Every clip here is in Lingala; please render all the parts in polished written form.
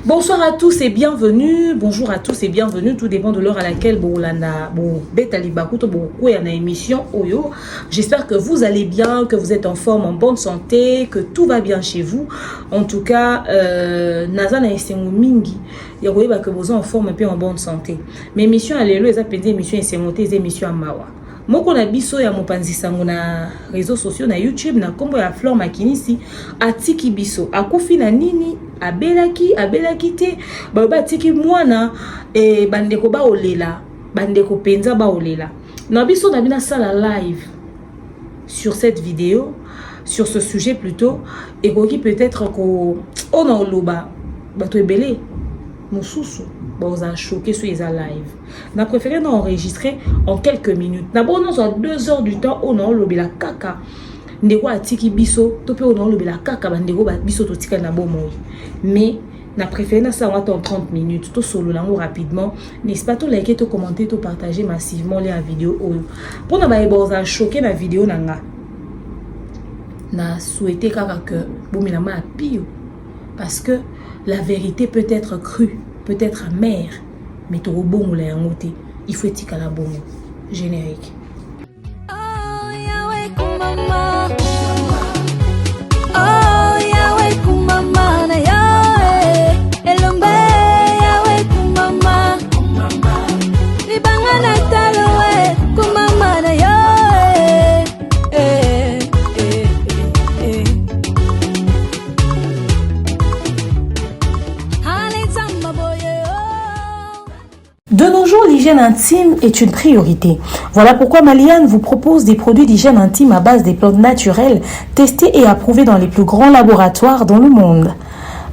Bonsoir à tous et bienvenue. Bonjour à tous et bienvenue. Tout dépend de l'heure à laquelle émission Oyo. J'espère que vous allez bien, que vous êtes en forme, en bonne santé, que tout va bien chez vous. En tout cas, Nazana et Mingi. Il y a que vous êtes en forme et puis en bonne santé. Mais émission à l'élo, les émissions et les émissions à Mawa. Moko na biso ya mopanzi sango na réseaux sociaux na YouTube na kombo ya Flore Makinisi atiki biso akufi na nini abelaki te ba tiki mwana e bandeko ba olela bandeko penza ba olela na biso na bina sala live sur cette vidéo sur ce sujet plutôt et qui peut-être ko on a loba bato ebele mosusu vous a choqué sur les live. On a préféré nous enregistrer en quelques minutes. D'abord, on a 2 heures du temps, on a lobé la caca. Ndeko atiki biso, topé on a lobé la caca, bandeko biso to tika na bomoy. Mais on a préféré ça en 30 minutes, tout solo lango rapidement. N'est-ce pas, tout liker, tout commenter, tout partager massivement les vidéos. Pour nous vous a choqué la vidéo nanga. Na souhaité que bominama a pire parce que la vérité peut être crue. Peut-être amère, mais tu au bon moulin en il faut être à la bonne. Générique. Oh, Yahweh, kumama. Oh, Yahweh, kumama, na Yahweh. Elombe, Yahweh, kumama. Libanga na taloe, kumama, na Yahweh. De nos jours, l'hygiène intime est une priorité. Voilà pourquoi Maliane vous propose des produits d'hygiène intime à base des plantes naturelles testés et approuvés dans les plus grands laboratoires dans le monde.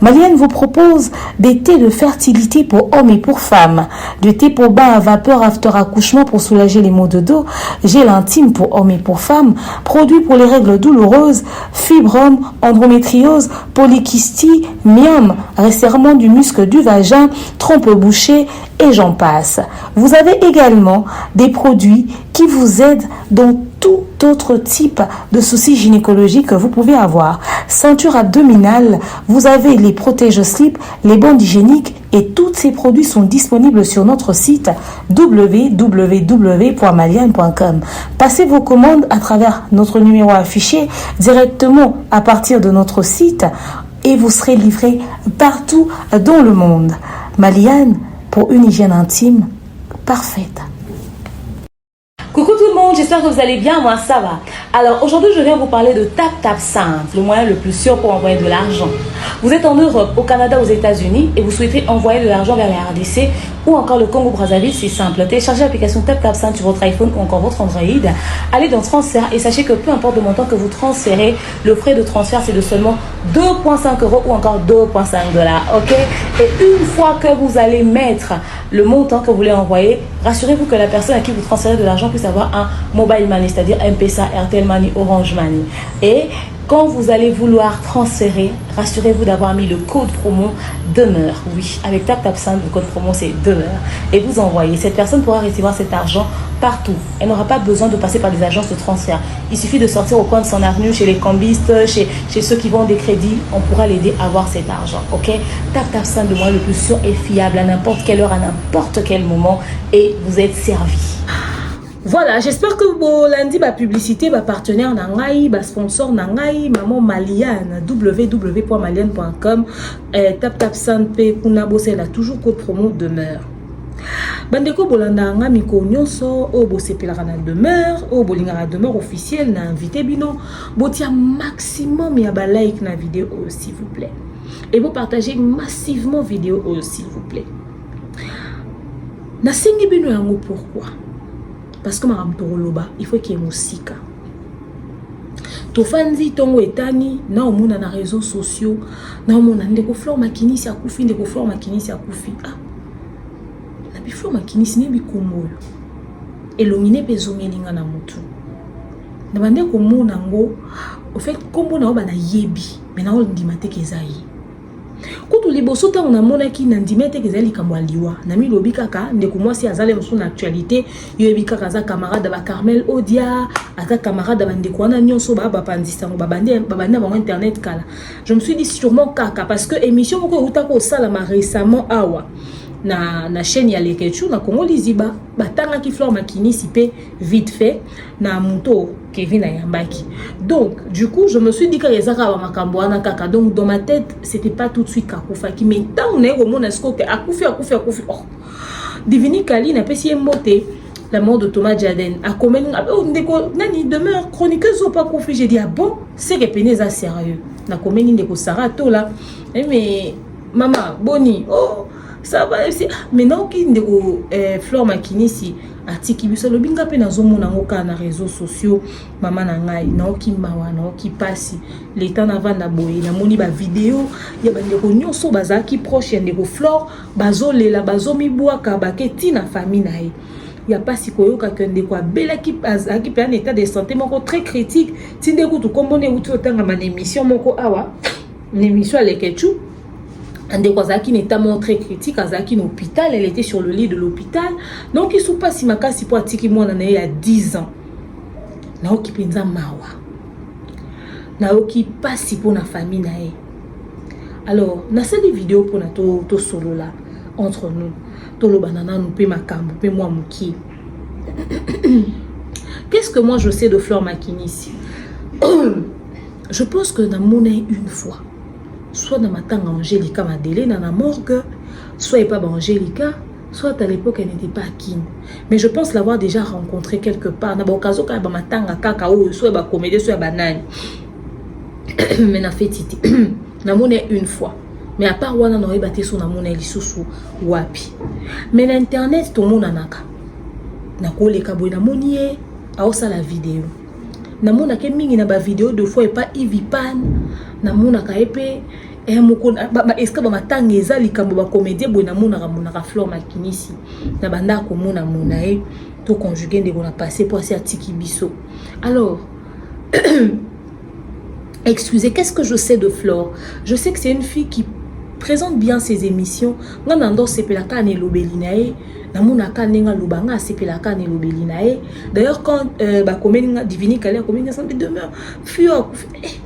Maliane vous propose des thés de fertilité pour hommes et pour femmes, du thé pour bain à vapeur after accouchement pour soulager les maux de dos, gel intime pour hommes et pour femmes, produits pour les règles douloureuses, fibrome, endométriose, polykystie, myome, resserrement du muscle du vagin, trompe bouchée et j'en passe. Vous avez également des produits qui vous aident dans tout autre type de soucis gynécologiques que vous pouvez avoir. Ceinture abdominale, vous avez les protège-slip, les bandes hygiéniques et tous ces produits sont disponibles sur notre site www.maliane.com. Passez vos commandes à travers notre numéro affiché directement à partir de notre site et vous serez livré partout dans le monde. Maliane, pour une hygiène intime parfaite. Coucou tout le monde, j'espère que vous allez bien, moi ça va. Alors aujourd'hui je viens vous parler de TapTapSend, le moyen le plus sûr pour envoyer de l'argent. Vous êtes en Europe, au Canada, aux États-Unis et vous souhaitez envoyer de l'argent vers la RDC ou encore le Congo-Brazzaville, c'est simple. Téléchargez l'application TapTapSend sur votre iPhone ou encore votre Android. Allez dans transfert et sachez que peu importe le montant que vous transférez, le frais de transfert c'est de seulement 2,5 € ou encore 2,5 $, ok? Et une fois que vous allez mettre le montant que vous voulez envoyer, rassurez-vous que la personne à qui vous transférez de l'argent puisse avoir un mobile money, c'est-à-dire M-Pesa, Airtel Money, Orange Money. Et quand vous allez vouloir transférer, rassurez-vous d'avoir mis le code promo demeure. Oui, avec TapTapSend, le code promo c'est demeure. Et vous envoyez. Cette personne pourra recevoir cet argent partout. Elle n'aura pas besoin de passer par des agences de transfert. Il suffit de sortir au coin de son avenue, chez les cambistes, chez ceux qui vendent des crédits. On pourra l'aider à avoir cet argent. Ok? TapTapSend, le moyen le plus sûr et fiable à n'importe quelle heure, à n'importe quel moment. Et vous êtes servi. Voilà, j'espère que lundi ma publicité, ma partenaire nangai, ma sponsor nangai, maman Maliane, www.maliane.com, TapTapSend pe kuna bosela toujours code promo demeure. Bandeko bolanda nga miko nyonso o bosepelaka na demeure, o bolingaka demeure officielle na invité bino, botia maximum ya ba like na vidéo s'il vous plaît. Et vous partagez massivement vidéo s'il vous plaît. Na sengi bino yango pourquoi? Parce que ma loba, il faut qu'il y ait musique. Tofanzi tongo etani na omuna na réseaux sociaux na omuna ndeko Flore Makinisi akufi ndeko Flore Makinisi akufi ah na bi Flore Makinisi ne bi komolo elongine pezomelinga na mutu na bande komona ngo au fait kombo na bana yebi mais na ondima te kezai kutu surtout liboso ta on a mona ki nandimete kezali kamwaliwa na mi lobi kaka ndeko mwasi azale musu na actualité yo ebi kaka za camarade ba Carmel Odia ata camarade ba ndeko wana nyonso ba pandisa ngo babande ba internet kala. Je me suis dit sûrement kaka parce que émission moko utako sala ma récemment awa na chaîne ya Lekechu na Congo Liziba batanga ki Flore Makinisi pe vite fait na muto Kevin Ayambaki. Donc du coup je me suis dit que les arabes makambo wana kaka, donc dans ma tête c'était pas tout de suite kakufa qui mais tant on est au monde est-ce que akufi oh Divini Kali na pesi moté la mort de Thomas Jaden a commen ndeko nani demeure chroniqueuse ou pas kufi. J'ai dit ah bon c'est que peneza sérieux na commen ndeko Sarato là mais maman boni oh ça va mais non qui ndeko Flore Makinisi atiki biso lo binga pe nazomona ngoka na réseaux sociaux mama na ngai na oki mawa na oki pasi l'état na vanda boye na moni ba vidéo ya ba ndeko nyonso bazaki proche ya ndeko Flore bazolela bazomibwaka baketi na famille na ye ya pasi koyoka ke ndeko abela ki azaki pe en état de santé moko très critique tindeko to kombone uti otanga ma émission moko awa l'émission Lekechu. Ndeko azaki notamment très critique, azaki na hôpital, elle était sur le lit de l'hôpital. Donc il sou pas si makasi po atiki mwana na il y a 10 ans. Na oki penza mawa. Na oki pasi po na famille na ye. Alors, na sali vidéo po na to solo là entre nous. To lo banana nous pe makambo, pe moi muki. Qu'est-ce que moi je sais de Flore Makinisi? Je pense que na monnaie une fois. Soit dans ma tanga Angélica Madele dans la morgue, soit pas Angélica, soit à l'époque elle n'était pas Kin. Mais je pense l'avoir déjà rencontré quelque part. Dans l'occasion quand ma tanga kakao, soit ba comédie, soit banane. Mais na fait titi. Na monnaie une fois. Mais à part wana n'aurait battu son monnaie lisusu wapi. Mais l'internet tout le monde anaka. Na kole kaboy na monier, a osa la vidéo. Na mona ke mingi na ba vidéo deux fois et pas Ivipan na mona ka epé e moko est-ce que ba matanga ezali kambo ba comédie boy na mona ka Flore Makinisi na banda ko mona mona e to conjuguer ndeko na passé pour assez atiki biso. Alors excusez, qu'est-ce que je sais de Flore? Je sais que c'est une fille qui présente bien ses émissions. Ngana sepelaka ne lobelinae na mona kanenga lubanga sepelaka ne lobelinae. D'ailleurs quand ba komeninga Divini Kali komeninga ça demeure fio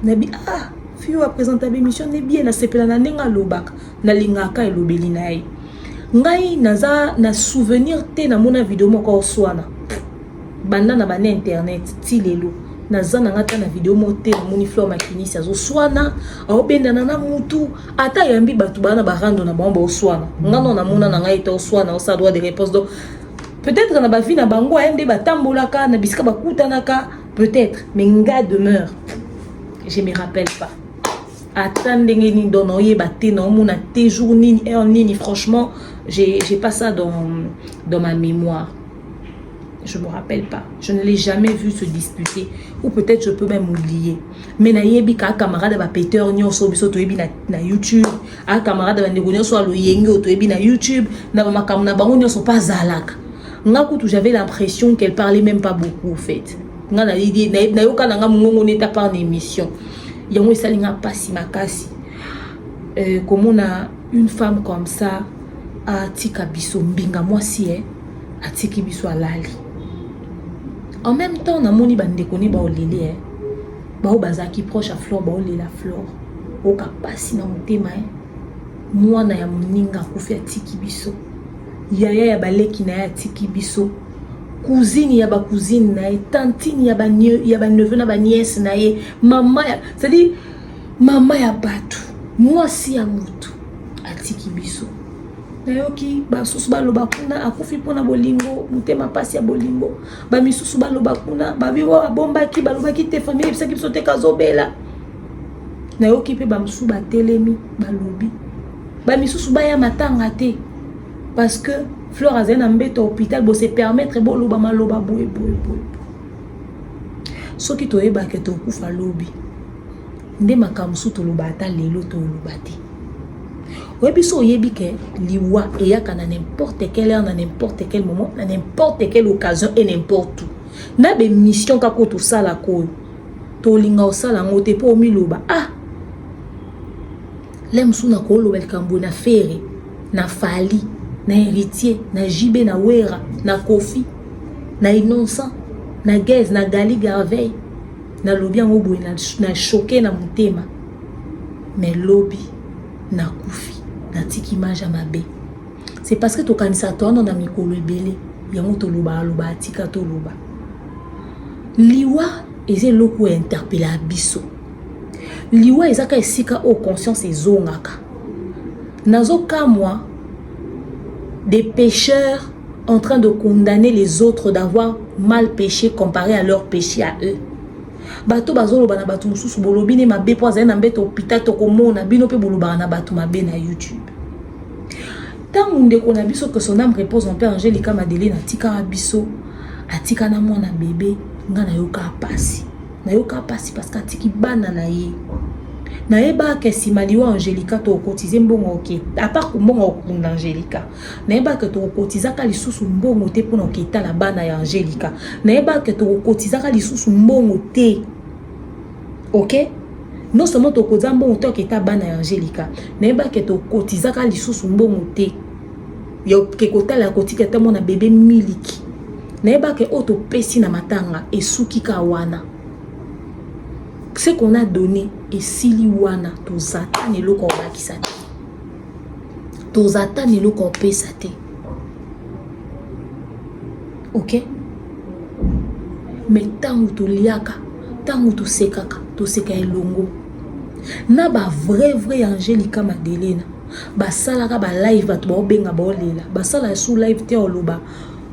nabi ah fio a présenté émission ne bien na sepelana nenga lobaka na lingaka lobelinae. Ngai naza na souvenir te na mona vidéo moko oswana. Banda na bana internet tilelo. Nazana ngata na vidéo moté moni Flore Makinisi azo swana aobenda na mutu ata yambi batu bana barando na bomba oswana ngano na mona na ngai to oswana osa droit de réponse. Donc peut-être na ba vie na bango ende batambolaka na bisika bakutanaka peut-être mais nga demeure je me rappelle pas attendez ni dono yeba te na mona te jour ni heure ni franchement j'ai pas ça dans ma mémoire. Je me rappelle pas. Je ne l'ai jamais vu se disputer. Ou peut-être je peux même oublier. Mais na yebi ka camarade ba Peter nyonso biso to yebi na YouTube. A camarade ba ndeko nyonso alo yengi to yebi na YouTube. Na ba makamna na bango nyonso pas zalaka. Ngakutu j'avais l'impression qu'elle parlait même pas beaucoup au fait. Nga na idée na yoka na nga mungongo neta par une émission. Yango esalinga pasi makasi. Comme on a une femme comme ça a tika biso mbinga mwasi a tiki biso alali. En même temps, na moni bandeko ni ba olele ba o bazaki proche à Flore ba olela Flore. O ka pasi na motema mwana ya muninga kufi atiki biso. Yaya ya baleki na ya atiki biso. Cousine ya ba cousine na ye, tantine ya ba neveu na ba nièce na ye, mama ya, c'est-à-dire mama ya batu, mwasi ya mutu atiki biso. Nayoki ba susu ba loba kuna akufi pona bolingo mutema pasi ya bolingo ba misusu ba loba kuna ba biwa bombaki ba lobaki te famille bisa ki sote kazobela nayoki pe ba musu ba telemi ba lobi ba misusu ba ya matanga te parce que Flore azena mbeto hôpital bo se permettre bo loba maloba boye soki to yeba ke to kufa lobi nde makamsu to loba ata lelo to loba te. Oui, biso yebi ke liwa eyaka na n'importe quelle heure, na n'importe quel moment, na n'importe quelle occasion et n'importe où. Na be mission kako to sala ko to linga osala ngote po miloba. Ah. L'aime sous na kolo bel kambo na Ferré, na Fali, na Héritier, na Jibé, na Wera, na Kofi, na Innocent, na Gaz, na Gali Garveil, na lobby en oboui, na choqué na mutema. Mais lobby, na Koufi, na tiki image à ma bé. C'est parce que tu kanisa toi non na mikolo ebele, yango to loba loba tika to loba. Liwa eze loko interpeller abiso. Liwa ezaka esika o conscience ezongaka. Nazo ka moi des pécheurs en train de condamner les autres d'avoir mal péché comparé à leur péché à eux. Bato bazolo bana batu mususu bolobi ne mabe po azana mbeto hôpital to komona bino pe boloba na batu mabe na YouTube. Tant ndeko na biso que son âme repose en paix Angélica Madeleine atika biso atika na mwana bébé nga na yoka pasi. Na yoka pasi parce que atiki bana na ye. Na eba ke simaliwa Angélica to cotiser mbongo ok. À part ko mbongo okunda Angélica. Na eba ke to cotiser ka lisusu mbongo te pona okita la bana ya Angélica. Na eba ke to cotiser ka lisusu mbongo te. OK? Non seulement to cotiser mbongo te okita bana ya Angélica. Na eba ke to cotiser ka lisusu mbongo te. Yo ke kotala kotika ta mona bébé miliki. Na eba ke auto pesi na matanga esuki ka wana. Ce qu'on a donné et sili wana tozata ne loko bakisa te. Tozata ne loko pesa te. OK? Mais tangu to liaka, tangu to sekaka, to seka elongo. Na ba vrai Angélica Madeleine. Ba salaka ba live ba to benga ba olela. Ba sala sous live te oloba.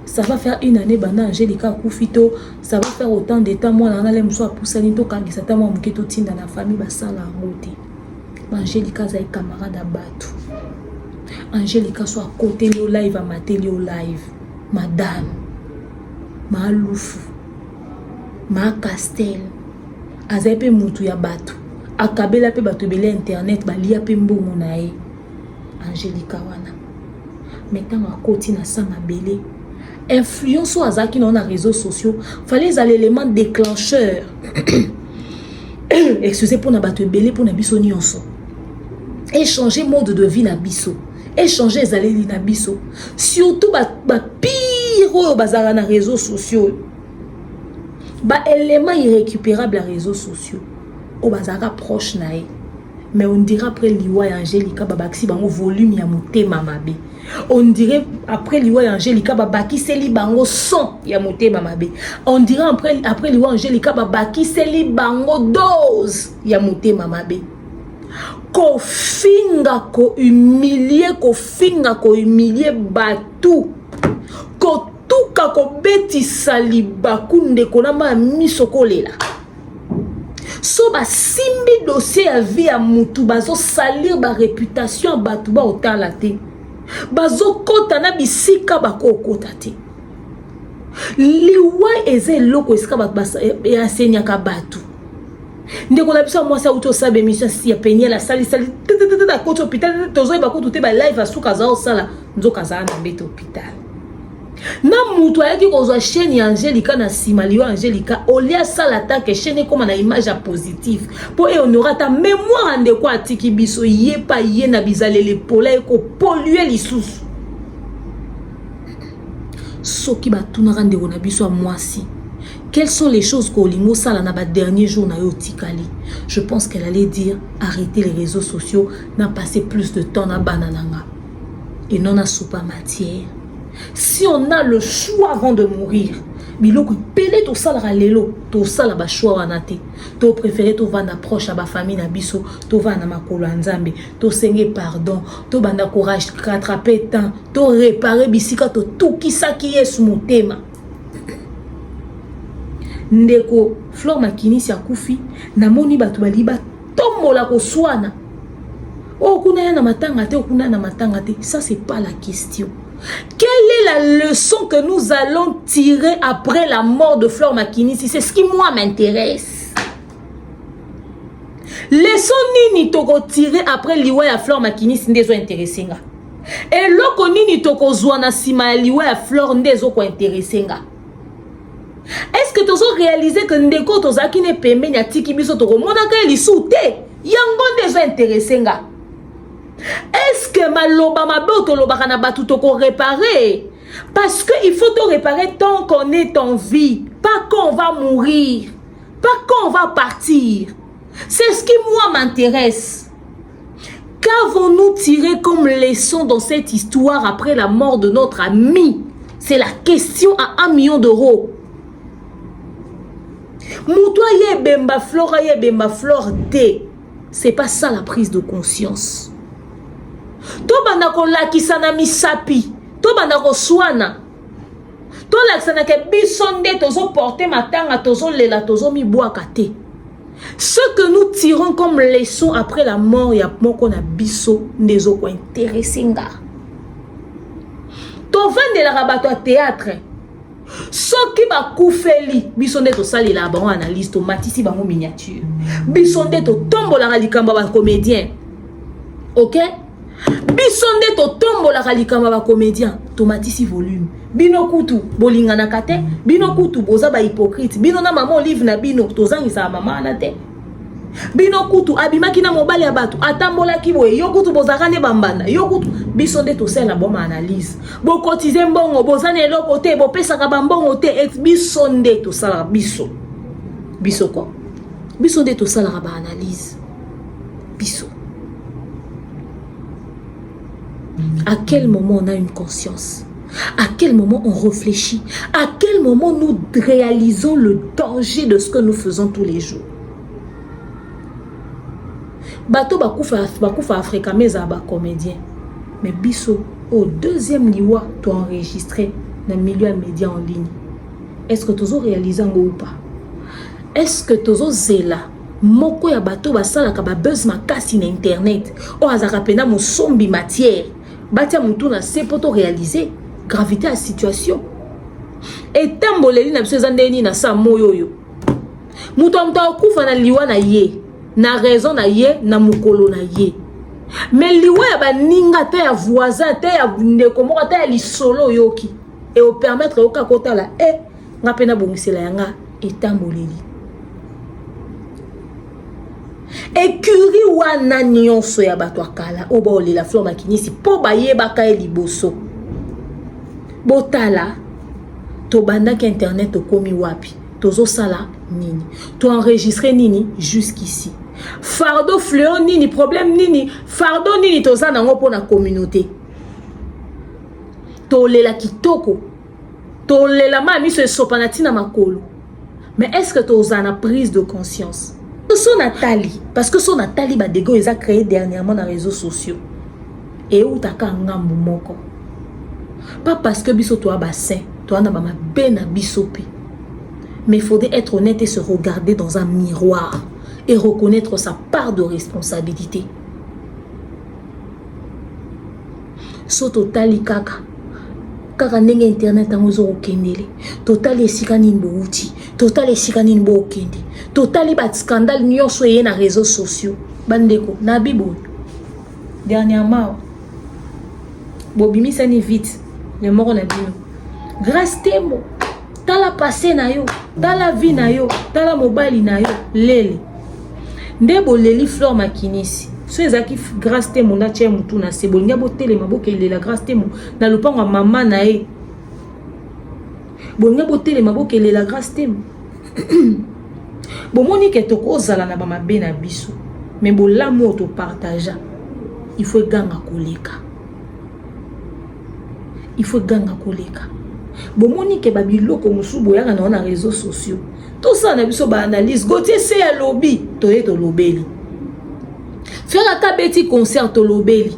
Ça va faire une année bana Angélica Koufito, ça va faire autant de temps moi na lem so apusani to kangisa ta moi muketo tinda na famille ba sala ngote. Angélica zai camarade à batu. Angélica so à côté au live à mater au live. Madame ma lufu ma castel azepe mutu ya batu akabela pe batu bele internet balia pe mbongo na ye. Angélica wana maintenant à côté na sanga belé influence aux azaki dans les réseaux sociaux, fallait les éléments déclencheurs. Excusez pour na bato belé pour na biso nyonso. Échanger mode de vie na biso, échanger les allées na biso. Surtout ba pire au bazar na réseaux sociaux. Ba éléments irrécupérables à réseaux sociaux. Au bazar proche nae. Mais on dirait après Liwa et Angélica babaxi bango volume ya motema mabe. On dirait après Liwa et Angélica babaki seli bango son ya motema mabe. On dirait après Liwa et Angélica babaki seli bango dose ya motema mabe. Ko finga ko humilier batu. Ko tuka ko beti sali bakunde konama misokolela. So ba simbi dossier à vie à mutu bazo salir ba réputation batu ba otala te bazo kota na bisika ba ko kota te liwa eze loko esika ba e enseigne ka batu ndeko la biso moi ça auto sabe mission si ya penye la sali ta kota hôpital tozo ba ko tout ba live asuka za osala nzoka za na beto hôpital. Na mutu ayaki kozwa chaîne ya Angélica na simaliwa Angélica olia sala ta ke chaîne comme na image positive pour et honora ta mémoire ande ko atiki biso ye pa ye na bizalele pola ko polluer lisusu soki batuna rande na biso mwasi. Quelles sont les choses que Olingo sala na ba dernier jour na yo tikali? Je pense qu'elle allait dire arrêter les réseaux sociaux, n'a passé plus de temps na banananga et non na soupa matière. Si on a le choix avant de mourir, biloko pelé to sala lelo, to sala ba choix wanate. To préférer to va na proche à ba famille na biso, to va na makolo nzambe, to senge pardon, to banda courage rattraper temps, to réparer bisika to tout kisaki yesu motema. Ndeko Flor Makinisi akufi na moni batu baliba tombola ko swana. O kuna na matanga te, o kuna na matanga te, ça c'est pas la question. Quelle est la leçon que nous allons tirer après la mort de Flor Makinisi? C'est ce qui moi m'intéresse. Leçon nini toko tirer après liwa ya Flor Makinisi ndezo intéressenga. Et loko nini toko zwana sima liwa ya Flor ndezo ko intéressenga. Est-ce que tu as réalisé que ndeko tozaki ne pembe nya tiki biso toko mona ka lisu te yango ndezo intéressenga. Est-ce que maloba mabe tolobaka na batu toko réparer? Parce que il faut te réparer tant qu'on est en vie, pas quand on va mourir, pas quand on va partir. C'est ce qui moi m'intéresse. Qu'avons-nous tiré comme leçon dans cette histoire après la mort de notre ami? C'est la question à 1 million d'euros. Moutoua ye bemba flore té. C'est pas ça la prise de conscience. To bandako lakisana misapi. To bandako swana. To lakisana ke bisonde tozo porter matanga tozo lela tozo mi boaka te. Ce que nous tirons comme leçon après la mort ya moko na biso nezo ko intéressinga. To vende la rabato à théâtre. Soki ba koufeli bisonde to sali la ba analyse to matisi ba miniature. Bisonde to tombola likamba ba comédien. OK? Bisonde to tombola likamba ba comédien, to matisi volume. Bino kutu bolingana kate, bino kutu boza ba hypocrite. Bino na maman livre na bino to zangisa mama na te. Bino kutu abimaki na mobali ya batu atambola kiboye yo kutu bozakane bambanda yo kutu bisonde to sela boma analyse bo cotiser mbongo bozane eloko te bo pesaka bambongo te et bisonde to sala biso ko bisonde to sala ba analyse biso. À quel moment on a une conscience? À quel moment on réfléchit? À quel moment nous réalisons le danger de ce que nous faisons tous les jours? Bato bakufa Afrika meza ba comédien. Mais biso au deuxième liwa tu enregistré dans le milieu média en ligne. Est-ce que tu as réalisé ou pas? Est-ce que tu as zela moko ya bato basala ka ba buzz makasi na internet o azaka pena mo sombi matière batia mutu na se poto réaliser gravité à situation et tamboleli na biso zandeni na sa moyoyo mutu amta okufa na liwa na ye na raison na ye na mukolo na ye. Mais liwa ya baninga te ya voisin te ya ndeko moko te ya lisolo yoki et au permettre oka kota la nga pena bongisela yanga etamboleli écurie wana nyonso ya bato akala oba la fleur makinisi po bayebaka e liboso botala to bandaki internet okomi wapi tozo sala nini to enregistrer nini jusqu'ici fardeau fleur nini problème nini fardeau nini toza nango po na communauté to lela kitoko to lela ma miso esopanati na makolo. Mais est-ce que toza na prise de conscience? Son Nathalie parce que son Nathalie ba dégo ils a créé dernièrement dans les réseaux sociaux et où ta kanga moko pas parce que biso toi bassin toi na mama bena bisopi. Mais il faudrait être honnête et se regarder dans un miroir et reconnaître sa part de responsabilité. So totali kaka nenge internet angozo okendele totali esika nimbo uti totali esika nimbo okende totali bat scandale nyonso ye na réseaux sociaux bandeko na bibo dernièrement bobimisa ni vite le mort na bino grâce temo tala passé na yo tala vie na yo tala mobali na yo lele ndebo leli fleur makinisi so ezaki grâce temo na tia mutu na se bolinga botele maboke le la grâce temo na lopango mama na e bolinga botele maboke le la grâce temo bomoni ke tokozala na ba mabe na biso mais bolamu to partager il faut ganga koleka bomoni ke babiloko musubo yaka na réseaux sociaux tout ça na biso ba analyse gotier c'est ya lobby to yeto lobeli faire un petit concert to lobeli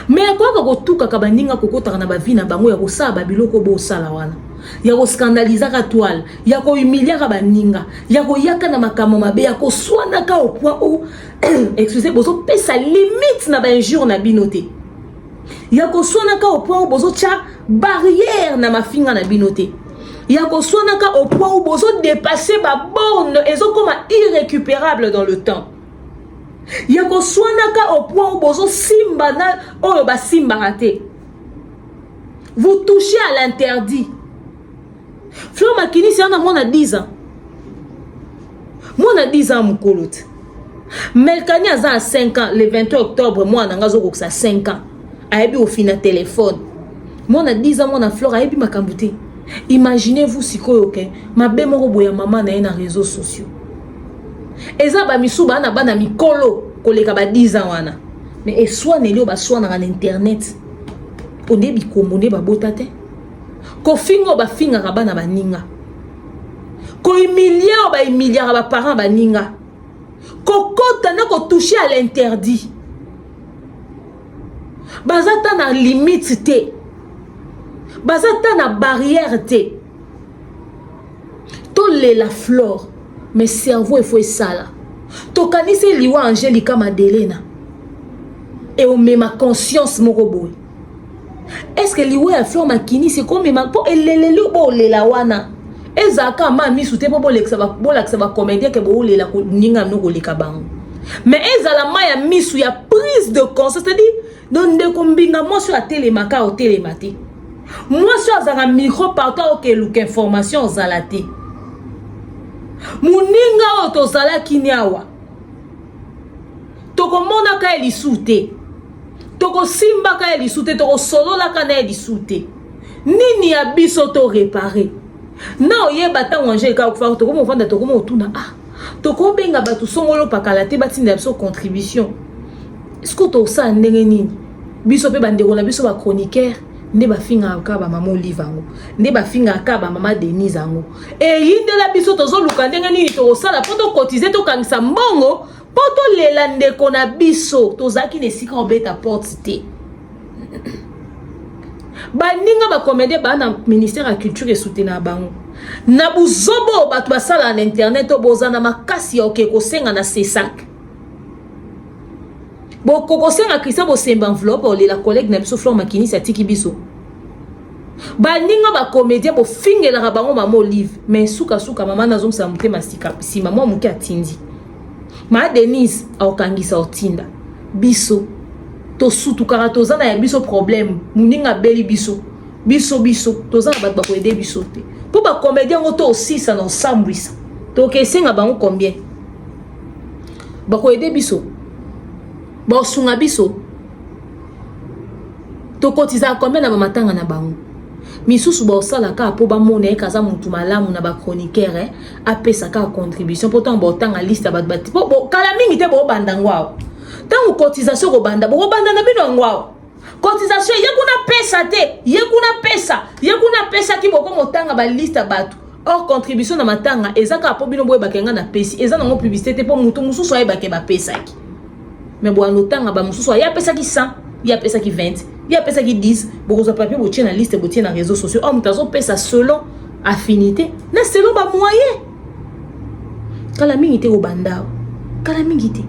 mais quoi ko tuka ka baninga kokota na ba vie na bango ya ko sa babiloko bo sala wana ya ko scandaliser ka toile ya ko humilier ka baninga ya ko yaka na makamo mabe ya ko swana ka au point où excusez bozo pesa limite na ba injure na binoté ya ko swana ka au point où bozo tia barrière na mafinga na binoté ya ko swana ka au point où bozo dépasser ba borne ezo comme irrécupérable dans le temps. Yako swanaka au point où bozo simba na oyo ba simba raté. Vous touchez à l'interdit. Fleur Makini c'est un mon à 10 ans. Mon à 10 ans mukolote. Melkani a 5 ans, le 21 octobre, moi, on a 5 ans. Aïbi au fin téléphone. Moi, on a 10 ans, moi, on a Flore, aïbi ma kambouté. Imaginez-vous si ok, ma belle boya maman na les réseaux sociaux. Eza ba misuba na bana mikolo koleka ba 10 ans wana. Mais et soit nelio ba soit na internet. On debi komone ba botate. Ko fingo ba finga bana ba ninga. Ko humilier ba humilier ba parents ba ninga. Ko kota na ko toucher à l'interdit. Bazata na limite te. Bazata na barrière te. To le la Flore. Mais cerveau il faut ça là. To kanise liwa Angelica Madelena. Et on met ma conscience morobo. Est-ce que liwa ya Flore makini c'est comme ma po elelele bo le la wana. Ezaka ma mi soute po leksa ba comédien ke bo le la ninga no koleka bango. Mais ezala ma ya misu ya prise de conscience, c'est-à-dire donc de kombinga moi sur la télé maka au télématé. Moi sur un micro partout que l'information zalate. Muninga oto zala kinyawa. Toko mona ka elisute. Toko simba ka elisute, toko solo la ka na elisute. Nini ya biso to réparer. Na oyeba ta wanje ka okufa toko mo vanda toko mo tuna ah. Toko benga batu songolo pakalate batinda biso contribution. Est-ce que to sa ndenge nini? Biso pe bandeko na biso ba chroniqueur. Ne ba finga ka ba maman Olive ango. Ne ba finga ka ba maman Denise ango. Et yinde la biso tozo luka ndenge nini to sala poto cotiser to kangisa mbongo poto lela ndeko na biso tozaki ne sika obeta porte te. Ba ninga ba comédie ba na ministère de la culture et soutenir bango. Na buzobo batu basala na internet to bozana makasi ya okeko senga na sesak. Bon, kokosenga Christian bo semba enveloppe o la collègue na biso Flore Makini sa tiki biso. Ba ninga ba comédien bo fingela bango maman Olive, mais suka maman nazo sa mute masika si maman muke atindi. Ma Denise okangisa otinda. Biso to sutu karatoza na ya biso problème, muninga beli biso. Biso toza ba ko aider biso te. Po ba comédien ngoto aussi ça no sambwisa. To kesenga bango combien? Ba ko aider biso. Bon sunga biso to kotiza combien na matanga na bango misusu ba osala ka po ba mona ekaza mutu malamu na ba chroniqueur apesa ka contribution pourtant ba otanga liste ba bati bo kala mingi te bo banda ngwao tangu cotisation ko banda na bino ngwao cotisation yekuna pesa ki boko motanga ba liste batu or contribution na matanga ezaka po bino boye bakenga na pesi eza nango publicité te po mutu mususu ayebake ba pesa ki. Mais bon, autant ba mususu ya pesa ki 100, ya pesa ki 20, ya pesa ki 10, beaucoup de papier botie na liste botie na réseaux sociaux. Oh, mutazo pesa selon affinité, na selon ba moyen. Kala mingi te obanda. Kala mingi te.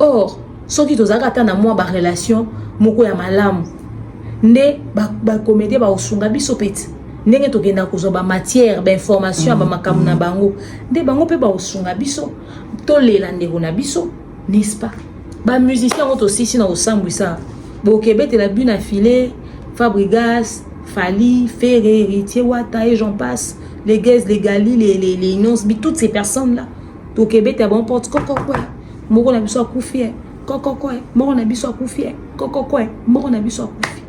Or, soki tozaka ta na moi ba relation moko ya malamu. Nde ba comédie ba osunga biso peti. Ndenge tokenda kozo ba matière ba information ba makamu na bango. Nde bango pe ba osunga biso. To lela ndeko na biso, n'est-ce pas? Ba musicien ont aussi si na osambwisa. Bo Québec la bune affilée, Fabregas, Fali, Ferré, Héritier, Wata et j'en passe. Les Guez, les Gali, les Inons, toutes ces personnes là. To Québec ta bon porte koko quoi. Moko na biso akufi. Koko quoi. Moko na biso akufi. Koko quoi. Moko na biso akufi.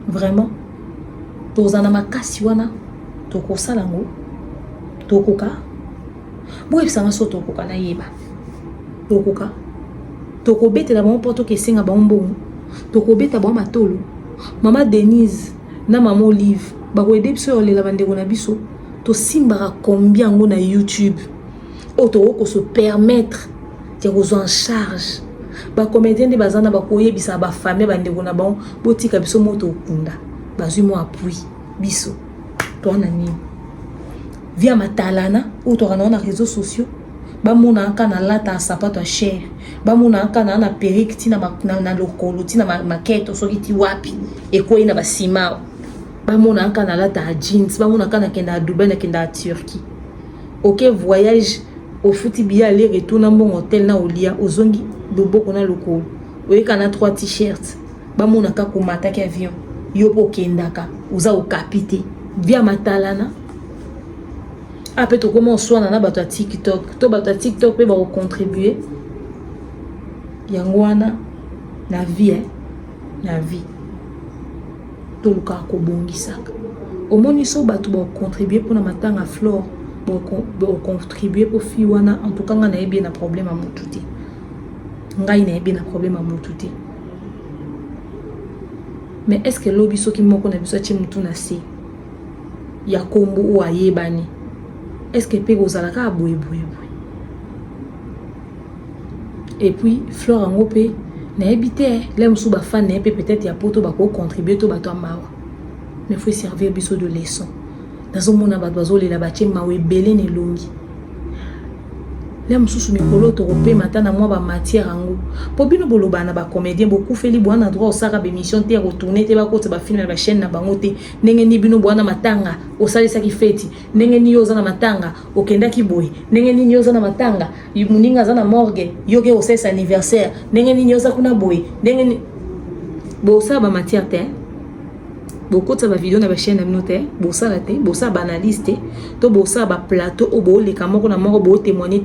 Vraiment. Tozana makasi wana. Toko salango. Tokoka. Boye bisanga so tokoka na yeba. Tokoka. Toko bete la bon porto ke singa ba mbongo. Toko beta ba matolo. Mama Denise na maman Olive ba ko ede biso le la bandeko na biso. To simbara combien ngo na YouTube. Oto ko se permettre de vous en charge. Ba comédien de bazana ba ko yebisa ba famille bandeko na ba botika biso moto okunda. Bazui mo appui biso. To na nini? Via matalana ou to na réseaux sociaux ba mona aka na lata sapato cher ba mona aka na perruque tina na lokolo tina maquette soki ti wapi e ko ina ba sima ba mona aka na lata jeans ba mona aka na kenda Dubai na kenda Turquie. OK voyage au futi bien aller retour na bon hôtel na olia ozongi do boko na lokolo oyeka na 3 t-shirts ba mona aka ko mataki avion yo po kendaka uza o capité via matalana. Après, tu commences à faire TikTok. Tu vas TikTok pour contribuer. Yangwana, na vie, na vie. Tout le cas, au moins, ils sont contribuer pour la matanga flore, pour contribuer pour Fiwana. En tout cas, on a bien un problème à mon touté. On a bien un problème à mon touté. Mais est-ce que l'obiso qui m'a connu ça chimtunasi ya kombo ou ayebani? Est-ce que pe gozalaka boye. Et puis Flore Ngope na ebité l'aime sous ba fan na peut-être ya poto ba ko contribuer to ba to mawa. Mais faut servir biso de leçon. Dans un monde ba bazo le la ba chema we belé ne longi. L'aime sous mikolo to repé matin na moi ba matière ango. Po bino boloba na ba comédien beaucoup fait li bwana droit au sara ba émission te retourner te ba ko ba film ba chaîne na bango te ndenge ni bino bwana matanga o salisa ki feti ndenge ni yoza na matanga o kenda ki boy ndenge ni yoza na matanga muninga za na morgue yoke o sesa anniversaire ndenge ni yoza kuna boy ndenge ni bo sa ba matière te beaucoup de vidéos na ba chaîne na minote bo sa la te bo sa ba analyste to bo sa ba plateau o bo le kamoko na moko bo témoigner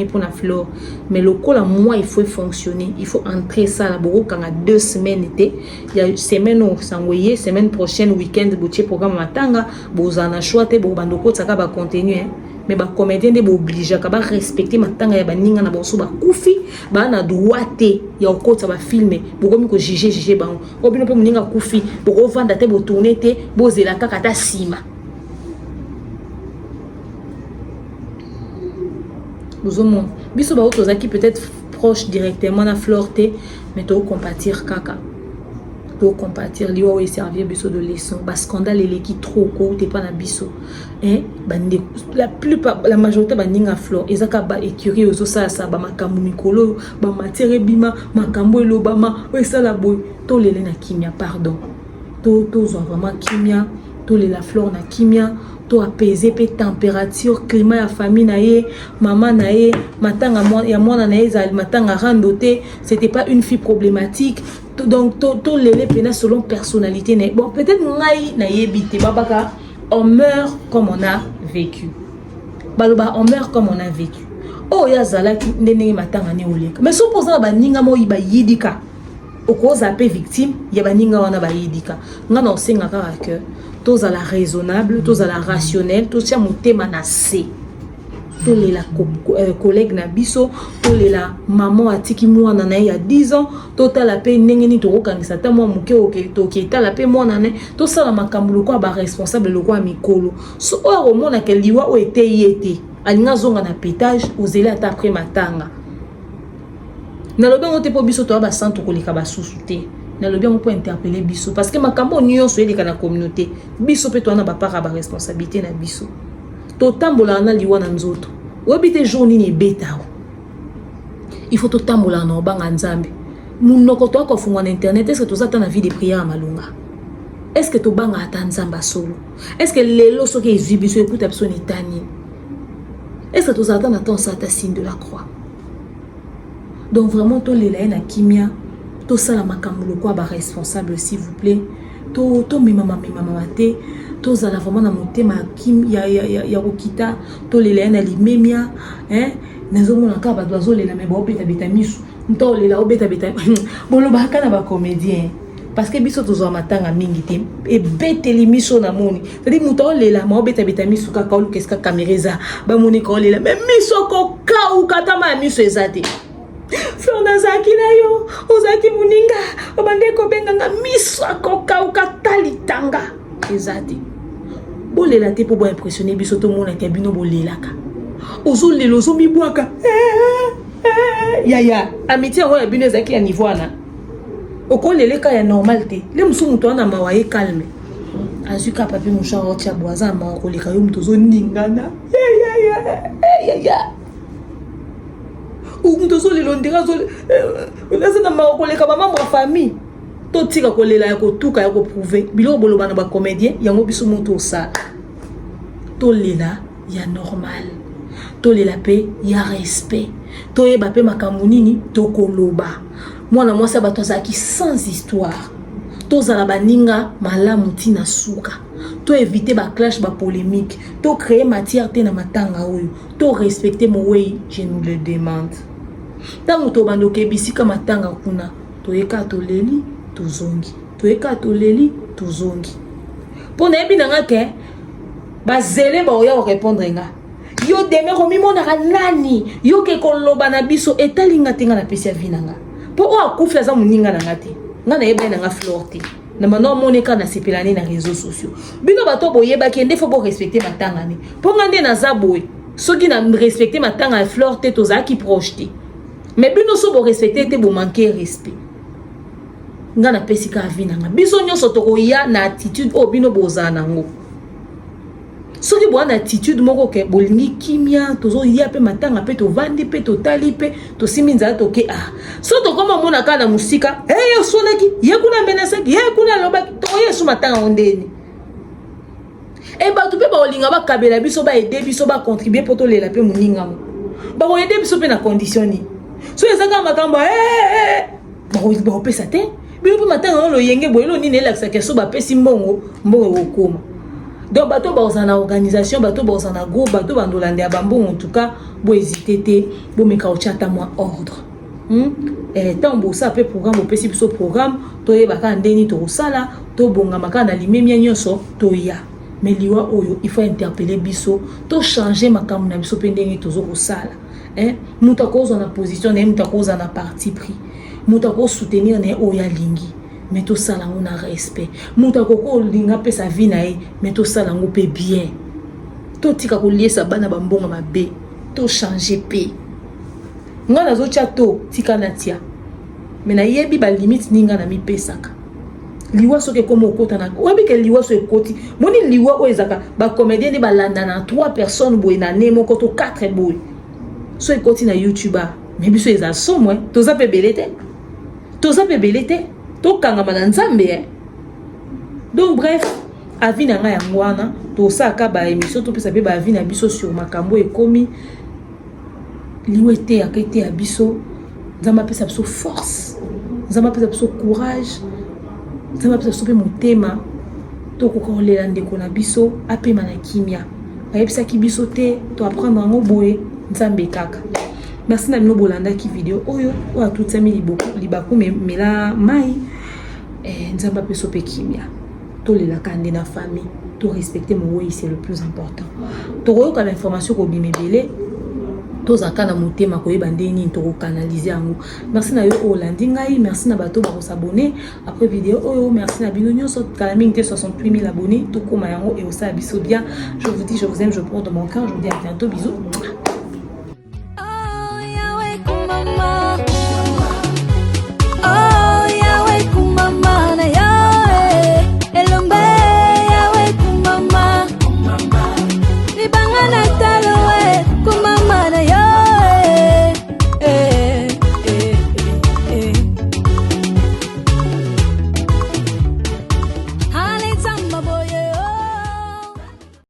pour la Flore. Mais le col à moi il faut fonctionner, il faut entrer ça là bo quand 2 semaines été il y a semaine au sangoyer semaine prochaine week-end bo tie programme matanga bo zana choite bo bandoko tsaka ba continuer. Mais ba comédien de obligé ka ba respecter matanga ya baninga na boso ba kufi ba na droite ya okota ba filmer bo komi ko juger bango obino pe muninga kufi bo ko vanda te bo tourner te bo zela kaka ta sima bozomon biso ba otozaki peut-être proche directement na Flore te mais to compatir kaka to compatir liwa o servir biso de leçon ba scandale eleki trop ko te pas na biso bande la plupart la majorité baninga Flore ezaka ba écurie ozo sa ba makambu mikolo ba matière bima makambu elobama o esala boy to lele na kimia pardon to zo vraiment kimia to le la Flore na kimia to apaiser pe température climat ya famille na ye maman na ye matanga ya mwana na ye za matanga randoté c'était pas une fille problématique donc to lele pena selon personnalité na bon peut-être ngai na yebité babaka on meurt comme on a vécu. Baloba on meurt comme on a vécu. Oh ya zalaki ndenge matanga ne oleka. Mais supposons ba ninga mo iba yidika. Okoza pe victime ya ba ninga wana ba yidika. Ngana osenga ka que tous à la raisonnable, tous à la rationnelle, tous ya motema na se. Tous les collègues na biso, tous les la maman atiki mwana na ya 10 ans, total la paix ndenge ni to kangisa ta mwa muke to kita la paix mwana na to sala makambu ko ba responsable le ko mikolo. So o mona ke liwa o ete yete. Alinga zonga na pétage ozeli ata après matanga. Na lobi on te po biso to ba santo ko leka ba susute. Na lobi on peut interpeller biso parce que makambo nyonso eleka na communauté. Biso pe to na ba para ba responsabilité na biso. Totambola na liwa na nzoto obite journée ni beta il faut totambola na obanga nzambe munoko to ko fungwa na internet est-ce que tozata na vie de prière à malunga est-ce que to banga ata nzamba solo est-ce que lelo soki ezibiso écoute absolument tani est-ce que tozata na temps ça ta signe de la croix donc vraiment to lela na kimia to sala makambo ko ba responsable s'il vous plaît to mama te tous à la vraiment na motema kim ya rokita to lela na limemia nazomona ka ba dozo lela me ba obeta betamisu nto lela obeta beta bolo ba kana ba comédien parce que biso tozo matanga mingi te e beteli miso na moni c'est-à-dire muto lela ma obeta betamisu ka ka lukeska camereza ba moni ko lela mais miso ko ka u kata ma miso ezate Flore nazaki na yo ozaki muninga obande ko benganga miso ko ka u kata litanga ezate bolela te po bo impressionner biso to mona ke bino bolelaka ozo lelo zo mibwaka ya amitié ngo ya bino ezaki ya niveau ana okoleleka ya normal te le musu muto ana mawaye calme azuka papi musha ocha boaza ma koleka yo muto zo ningana ya ou muto zo lelo ndira zo onaza na ma koleka ba membre famille to tika kolela ya kotuka ya ko prouver bilo boloba na ba comédien yango biso moto sa to lela ya normal to lela pe ya respect to yeba pe makambo nini to koloba mwana mwasi bato azaki sans histoire to zala baninga malamu tina suka to éviter ba clash ba polémique, to créer matière te na matanga oyo, to respecter mon way, je nous le demande. Tango to bando ke bisika matanga kuna, to eka to leli, to zongi. To eka to leli, to zongi. Pour nebi nanga ke ba zele ba oya répondre nga. Yo deme romi monaka nani, yo ke koloba na biso etalinga tinga na pesi ya vinanga. Po o akufi aza muninga na ngati. Nga na yeba nga flirter. Na mano moneka na sepelani na réseaux sociaux. Bino bato boyeba ki ndefo bo respecter matanga ni. Po ngande na zaboy. Soki na respecter matanga ya flirter to za ki projeter. Mais bino so bo respecter te bo manquer respect. Nga na pesi ka vinanga. Biso nyonso to ya na attitude o bino bozana ngo. Soki bo na attitude moko ke bolingi kimia tozo ya pe matanga pe to vandi pe to tali pe to siminza to ke so to koma mona kana musika yo sonaki ye kuna menasaki ye kuna loba to yesu matanga ondeni ba to pe ba olinga ba kabela biso ba aider biso ba contribuer pour to lela pe muninga ba ko aider biso pe na condition ni so ezaka makambo ba pesa te bino pe matanga lo yenge boyelo ni nelakisa ke so ba pesi mbongo okoma. Donc bato bazana organisation, bato bazana groupe, bato bandolande ya bambon en tout cas, bo hésiter te, bo meka ochata moi ordre. Tant bo ça pe programme bo pesi biso programme, to ye baka ndeni to sala, to bonga maka na limemia nyonso to ya. Mais liwa oyo, il faut interpeller biso, to changer makambo na biso pe ndeni to zo sala. Muta koza na position, muta koza na parti pris. Muta ko soutenir ne oya lingi. Mais tout ça là on a respect. Muta koko linga pe sa vie na e, mais tout ça là on peut bien. To tika ko lier sa bana bambonga mabe, to changer pe. Nga na zo chato tika na tia. Mais na yebi ba limite ninga na mi pesaka. Liwa soke komo okota na. Obi ke liwa so ekoti. Moni liwa o ezaka ba comédien ni ba landa na 3 personnes boy na nemo koto 4 boy. So ekoti na YouTuber. Mais biso eza so moi, to za pe belete. To za pe belete. Donc bref, avis na nga yangwana to saka ba émission to pesa pe ba avis na biso sur makambo e komi liwete akete abiso nzamba pesa biso force nzamba pesa biso courage nzamba pesa biso pe motema to kokolela ndeko na biso apema na kimia ayebisa ki biso te to apprendre ngo boye nzambe kaka. Merci na mino bolanda ki video oyo o tout ça mi libaku mela mai nzamba peso pe kimia to lela kande na famille to respecter mon way, c'est le plus important. To ko ka information ko bimebele to zakana motema ko yebandeni to ko canaliser yango. Merci na yo olandi ngai, merci na bato ba ko s'abonner après vidéo oyo, merci na bino nyonso kala mingi 68 000 abonnés to koma yango et osa biso bien. Je vous dis je vous aime, je porte dans mon cœur, je vous dis à bientôt, bisous.